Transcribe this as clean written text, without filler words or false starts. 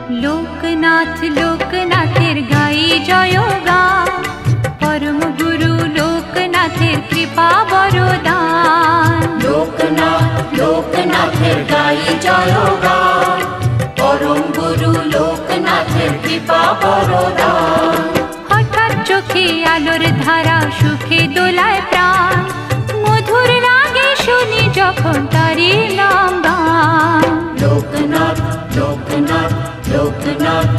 লোকনাথ লোকনাথের গাই জয়গান, পরম গুরু লোকনাথের কৃপা বরদান। লোকনাথ লোকনাথের গাই জয়গান, পরম গুরু লোকনাথের কৃপা বরদান। হঠাৎ চোখে আলোর ধারা, সুখে দোলায় প্রাণ, মধুর লাগে শুনি যখন তারি নাম গান। লোকনাথ লোকনাথ লোকনাথ